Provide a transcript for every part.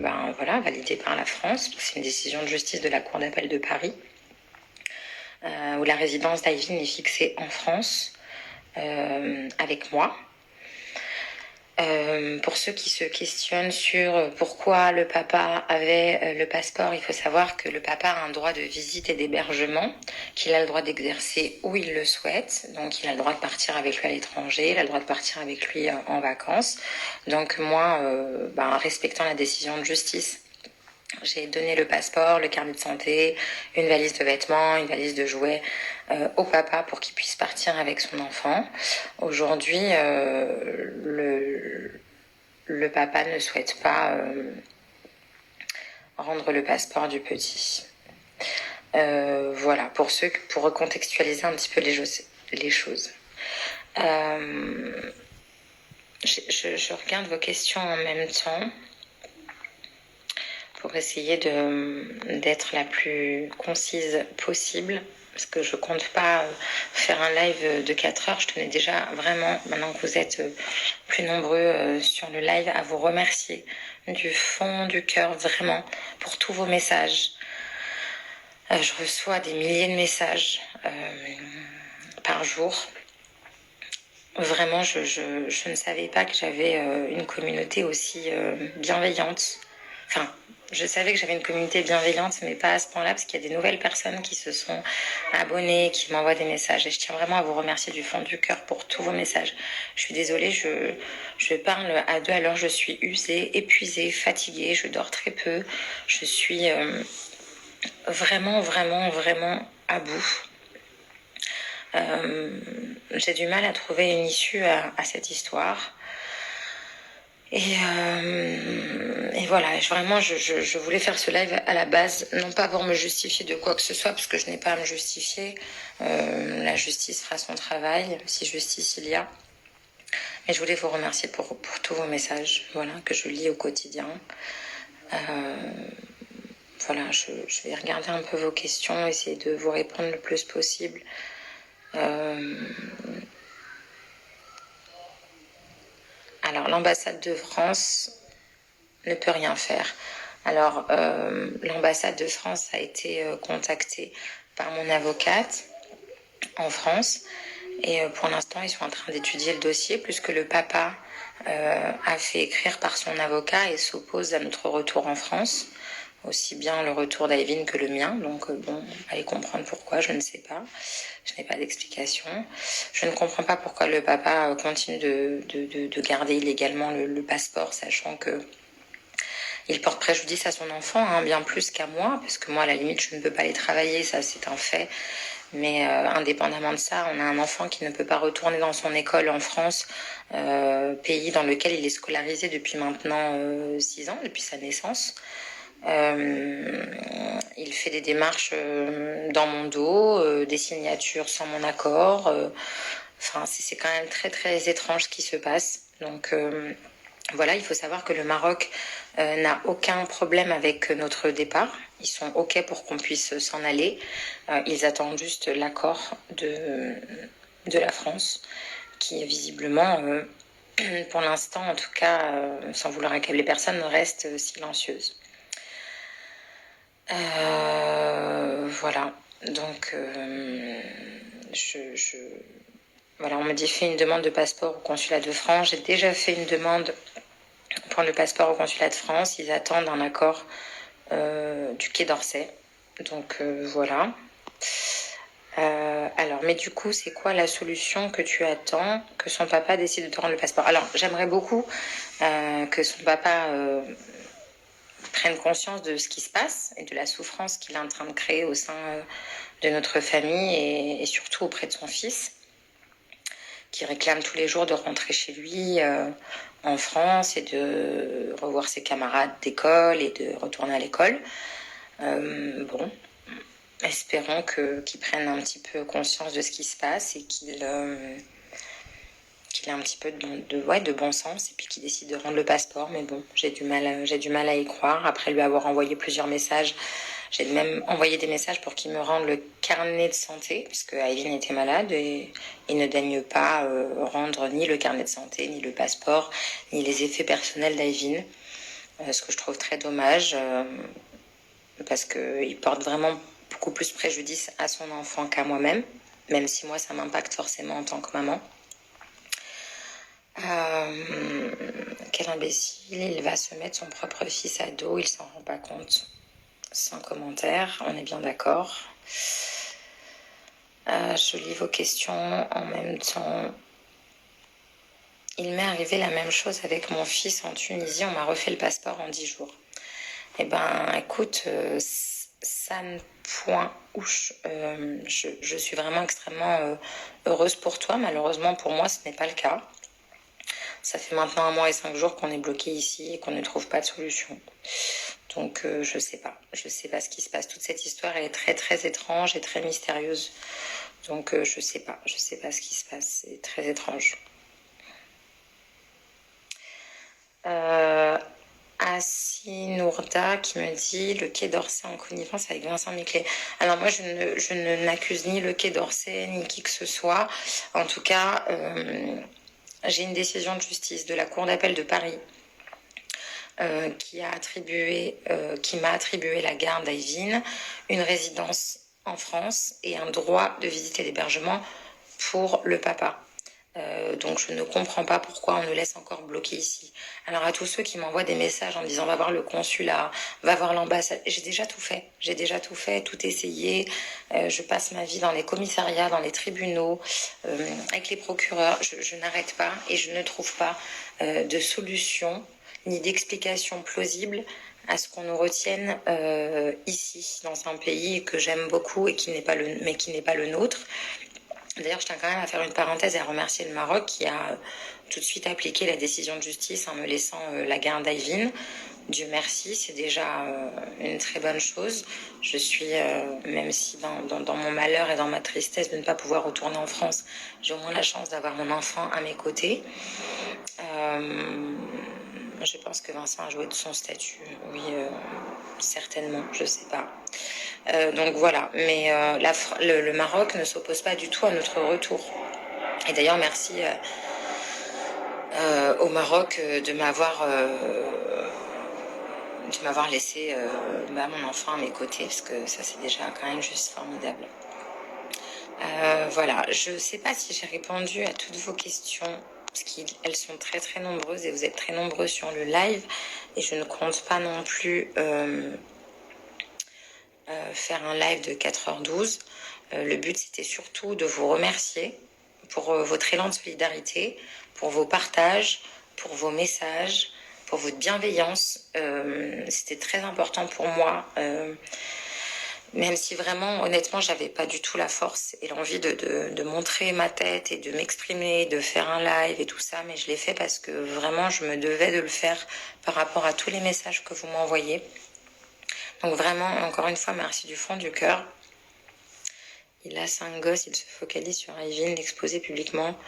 voilà, validée par la France. C'est une décision de justice de la Cour d'appel de Paris, où la résidence d'Ivin est fixée en France, avec moi. Pour ceux qui se questionnent sur pourquoi le papa avait le passeport, il faut savoir que le papa a un droit de visite et d'hébergement, qu'il a le droit d'exercer où il le souhaite. Donc il a le droit de partir avec lui à l'étranger, il a le droit de partir avec lui en vacances. Donc moi, respectant la décision de justice, j'ai donné le passeport, le carnet de santé, une valise de vêtements, une valise de jouets au papa pour qu'il puisse partir avec son enfant. Aujourd'hui, le papa ne souhaite pas rendre le passeport du petit. Voilà, pour recontextualiser un petit peu les choses. Je regarde vos questions en même temps pour essayer d'être la plus concise possible, parce que je compte pas faire un live de 4 heures. Je tenais déjà vraiment, maintenant que vous êtes plus nombreux sur le live, à vous remercier du fond du cœur, vraiment, pour tous vos messages. Je reçois des milliers de messages par jour. Vraiment, je ne savais pas que j'avais une communauté aussi bienveillante. Enfin, je savais que j'avais une communauté bienveillante, mais pas à ce point-là, parce qu'il y a des nouvelles personnes qui se sont abonnées, qui m'envoient des messages. Et je tiens vraiment à vous remercier du fond du cœur pour tous vos messages. Je suis désolée, je parle à 2 à l'heure, je suis usée, épuisée, fatiguée, je dors très peu. Je suis vraiment, vraiment, vraiment à bout. J'ai du mal à trouver une issue à cette histoire. Et voilà, vraiment, je voulais faire ce live à la base, non pas pour me justifier de quoi que ce soit, parce que je n'ai pas à me justifier. La justice fera son travail, si justice il y a. Mais je voulais vous remercier pour tous vos messages, voilà, que je lis au quotidien. Voilà, je vais regarder un peu vos questions, essayer de vous répondre le plus possible. Alors, l'ambassade de France ne peut rien faire. Alors, l'ambassade de France a été contactée par mon avocate en France. Et pour l'instant, ils sont en train d'étudier le dossier, puisque le papa a fait écrire par son avocat et s'oppose à notre retour en France. Aussi bien le retour d'Ivin que le mien. Donc, allez comprendre pourquoi, je ne sais pas. Je n'ai pas d'explication. Je ne comprends pas pourquoi le papa continue de garder illégalement le passeport, sachant que il porte préjudice à son enfant, hein, bien plus qu'à moi, parce que moi, à la limite, je ne peux pas aller travailler, ça c'est un fait. Mais indépendamment de ça, on a un enfant qui ne peut pas retourner dans son école en France, pays dans lequel il est scolarisé depuis maintenant 6 ans, depuis sa naissance. Il fait des démarches dans mon dos, des signatures sans mon accord. Enfin, c'est quand même très très étrange ce qui se passe. Donc voilà, il faut savoir que le Maroc n'a aucun problème avec notre départ. Ils sont OK pour qu'on puisse s'en aller. Ils attendent juste l'accord de la France, qui visiblement, pour l'instant en tout cas, sans vouloir accabler personne, reste silencieuse. Voilà, donc voilà, on me dit fais une demande de passeport au consulat de France. J'ai déjà fait une demande pour le passeport au consulat de France. Ils attendent un accord du Quai d'Orsay. Donc voilà. Alors, mais du coup, c'est quoi la solution que tu attends que son papa décide de te rendre le passeport? Alors, j'aimerais beaucoup que son papa prenne conscience de ce qui se passe et de la souffrance qu'il est en train de créer au sein de notre famille et surtout auprès de son fils, qui réclame tous les jours de rentrer chez lui en France et de revoir ses camarades d'école et de retourner à l'école. Bon, espérons qu'il prenne un petit peu conscience de ce qui se passe et qu'il ait un petit peu de bon sens et puis qu'il décide de rendre le passeport. Mais bon, j'ai du mal à y croire. Après lui avoir envoyé plusieurs messages, j'ai même envoyé des messages pour qu'il me rende le carnet de santé, puisque Ivin était malade et il ne daigne pas rendre ni le carnet de santé, ni le passeport, ni les effets personnels d'Ivin. ce que je trouve très dommage, parce qu'il porte vraiment beaucoup plus préjudice à son enfant qu'à moi-même, même si moi ça m'impacte forcément en tant que maman. Quel imbécile, il va se mettre son propre fils à dos, il s'en rend pas compte. Sans commentaire, on est bien d'accord. Je lis vos questions en même temps. Il m'est arrivé la même chose avec mon fils en Tunisie, on m'a refait le passeport en 10 jours. Eh ben, écoute, ça me point ouche. Je suis vraiment extrêmement heureuse pour toi. Malheureusement, pour moi, ce n'est pas le cas. Ça fait maintenant 1 mois et 5 jours qu'on est bloqué ici et qu'on ne trouve pas de solution. Donc, je sais pas. Je sais pas ce qui se passe. Toute cette histoire, elle est très, très étrange et très mystérieuse. Donc, je sais pas. Je sais pas ce qui se passe. C'est très étrange. Assi Nourda qui me dit le Quai d'Orsay en connivence avec Vincent Miclet. Alors moi je ne n'accuse ni le Quai d'Orsay ni qui que ce soit. En tout cas, j'ai une décision de justice de la Cour d'appel de Paris qui m'a attribué la garde d'Ayvin, une résidence en France et un droit de visite et d'hébergement pour le papa. Donc je ne comprends pas pourquoi on nous laisse encore bloquer ici. Alors à tous ceux qui m'envoient des messages en me disant va voir le consulat, va voir l'ambassade, j'ai déjà tout fait. J'ai déjà tout fait, tout essayé. Je passe ma vie dans les commissariats, dans les tribunaux, avec les procureurs. Je n'arrête pas et je ne trouve pas de solution ni d'explication plausible à ce qu'on nous retienne ici, dans un pays que j'aime beaucoup et qui n'est pas le nôtre. D'ailleurs, je tiens quand même à faire une parenthèse et à remercier le Maroc qui a tout de suite appliqué la décision de justice en me laissant la garde d'Ayvin. Dieu merci, c'est déjà une très bonne chose. Je suis, même si dans mon malheur et dans ma tristesse de ne pas pouvoir retourner en France, j'ai au moins la chance d'avoir mon enfant à mes côtés. Je pense que Vincent a joué de son statut, oui, certainement, je sais pas. Donc voilà, mais le Maroc ne s'oppose pas du tout à notre retour. Et d'ailleurs, merci au Maroc de m'avoir laissé mon enfant à mes côtés, parce que ça c'est déjà quand même juste formidable. Voilà, je ne sais pas si j'ai répondu à toutes vos questions, parce qu'elles sont très très nombreuses et vous êtes très nombreux sur le live, et je ne compte pas non plus faire un live de 4h12. Le but c'était surtout de vous remercier pour votre élan de solidarité, pour vos partages, pour vos messages, pour votre bienveillance. C'était très important pour moi. Même si vraiment, honnêtement, j'avais pas du tout la force et l'envie de montrer ma tête et de m'exprimer, de faire un live et tout ça, mais je l'ai fait parce que vraiment, je me devais de le faire par rapport à tous les messages que vous m'envoyez. Donc vraiment, encore une fois, merci du fond du cœur. Il a 5 gosses, il se focalise sur Ayvin, l'exposer publiquement,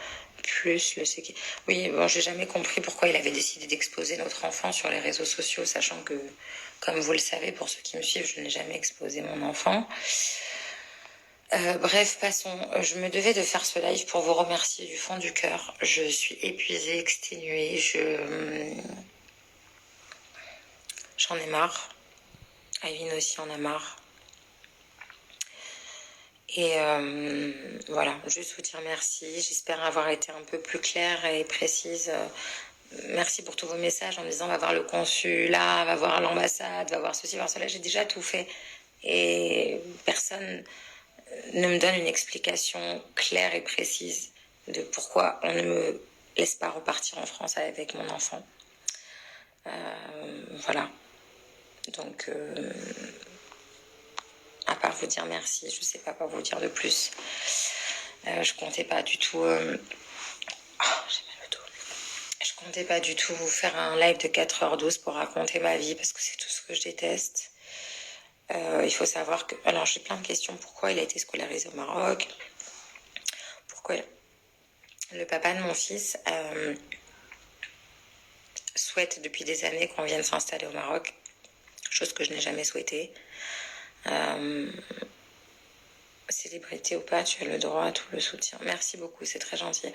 plus le séquer. Oui, bon, j'ai jamais compris pourquoi il avait décidé d'exposer notre enfant sur les réseaux sociaux, sachant que, comme vous le savez, pour ceux qui me suivent, je n'ai jamais exposé mon enfant. Bref, passons. Je me devais de faire ce live pour vous remercier du fond du cœur. Je suis épuisée, exténuée, j'en ai marre. Ayvin aussi en a marre. Et voilà, juste vous dire merci. J'espère avoir été un peu plus claire et précise. Merci pour tous vos messages en me disant va voir le consulat, va voir l'ambassade, va voir ceci, voir cela. J'ai déjà tout fait. Et personne ne me donne une explication claire et précise de pourquoi on ne me laisse pas repartir en France avec mon enfant. Voilà. Donc... à part vous dire merci, je sais pas quoi vous dire de plus. Je comptais pas du tout. J'ai mal au dos. Je comptais pas du tout vous faire un live de 4h12 pour raconter ma vie parce que c'est tout ce que je déteste. Il faut savoir que. Alors j'ai plein de questions. Pourquoi il a été scolarisé au Maroc? Pourquoi le papa de mon fils souhaite depuis des années qu'on vienne s'installer au Maroc, chose que je n'ai jamais souhaité. célébrité ou pas, tu as le droit à tout le soutien. Merci beaucoup, c'est très gentil.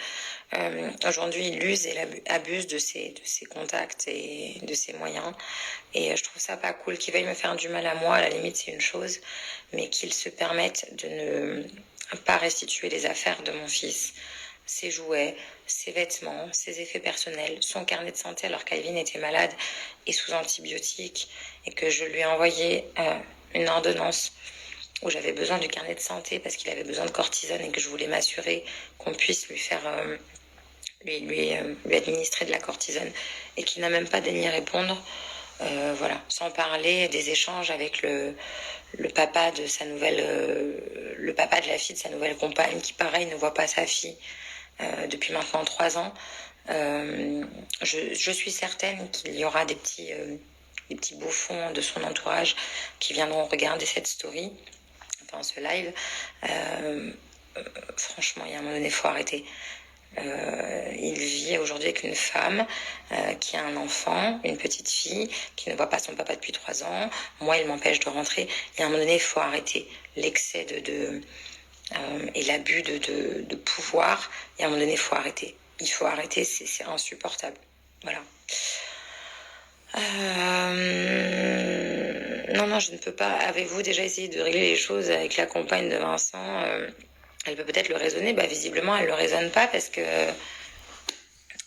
Aujourd'hui, il use et abuse de ses contacts et de ses moyens. Et je trouve ça pas cool. Qu'il veuille me faire du mal à moi, à la limite, c'est une chose. Mais qu'il se permette de ne pas restituer les affaires de mon fils, ses jouets, ses vêtements, ses effets personnels, son carnet de santé alors qu'Alvin était malade et sous antibiotiques et que je lui ai envoyé une ordonnance où j'avais besoin du carnet de santé parce qu'il avait besoin de cortisone et que je voulais m'assurer qu'on puisse lui faire lui administrer de la cortisone et qu'il n'a même pas daigné répondre. Voilà, sans parler des échanges avec le papa de sa nouvelle, le papa de la fille de sa nouvelle compagne qui pareil ne voit pas sa fille depuis maintenant 3 ans. Je suis certaine qu'il y aura des petits bouffons de son entourage qui viendront regarder cette story, enfin ce live. Franchement, il y a un moment donné, il faut arrêter. Il vit aujourd'hui avec une femme qui a un enfant, une petite fille, qui ne voit pas son papa depuis 3 ans. Moi, il m'empêche de rentrer. Et à un moment donné, il faut arrêter l'excès et l'abus de pouvoir. Et à un moment donné, il faut arrêter. Il faut arrêter, c'est insupportable. Voilà. Non, je ne peux pas. Avez-vous déjà essayé de régler les choses avec la compagne de Vincent Elle peut peut-être le raisonner. Bah, visiblement, elle ne le raisonne pas parce que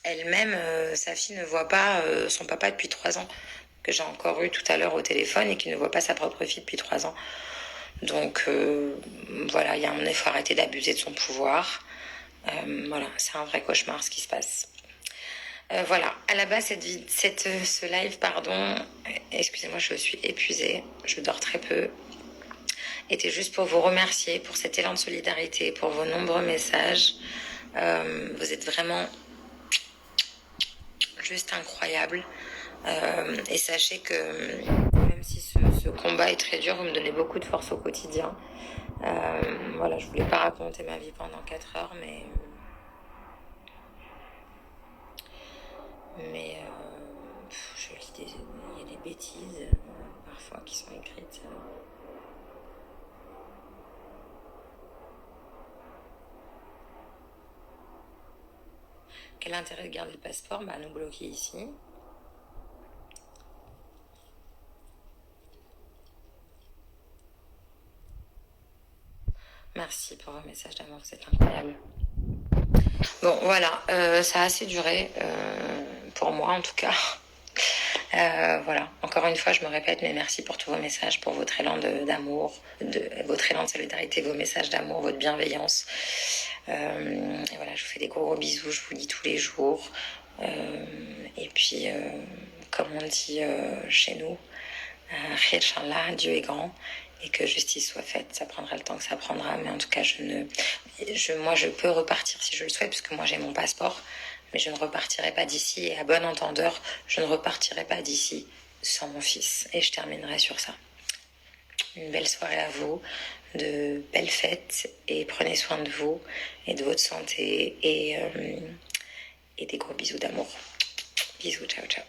elle-même, sa fille ne voit pas son papa depuis 3 ans, que j'ai encore eu tout à l'heure au téléphone et qui ne voit pas sa propre fille depuis 3 ans. Donc voilà, il y a un moment, il faut arrêter d'abuser de son pouvoir. Voilà, c'est un vrai cauchemar ce qui se passe. Voilà, à la base, ce live, pardon, excusez-moi, je suis épuisée, je dors très peu, était juste pour vous remercier pour cet élan de solidarité, pour vos nombreux messages. Vous êtes vraiment juste incroyables. Et sachez que même si ce combat est très dur, vous me donnez beaucoup de force au quotidien. Voilà, je voulais pas raconter ma vie pendant 4 heures, mais je lis il y a des bêtises parfois qui sont écrites. Quel intérêt de garder le passeport? Bah, nous bloquer ici. Merci pour vos messages d'amour, vous êtes incroyables. Bon, voilà, ça a assez duré, pour moi en tout cas. Voilà, encore une fois, je me répète, mais merci pour tous vos messages, pour votre élan d'amour, votre élan de solidarité, vos messages d'amour, votre bienveillance. Et voilà, je vous fais des gros bisous, je vous lis tous les jours. Et puis, comme on dit chez nous, Inch'Allah, Dieu est grand et que justice soit faite. Ça prendra le temps que ça prendra, mais en tout cas, moi, je peux repartir si je le souhaite, parce que moi, j'ai mon passeport, mais je ne repartirai pas d'ici. Et à bon entendeur, je ne repartirai pas d'ici sans mon fils. Et je terminerai sur ça. Une belle soirée à vous, de belles fêtes, et prenez soin de vous et de votre santé, et des gros bisous d'amour. Bisous, ciao, ciao.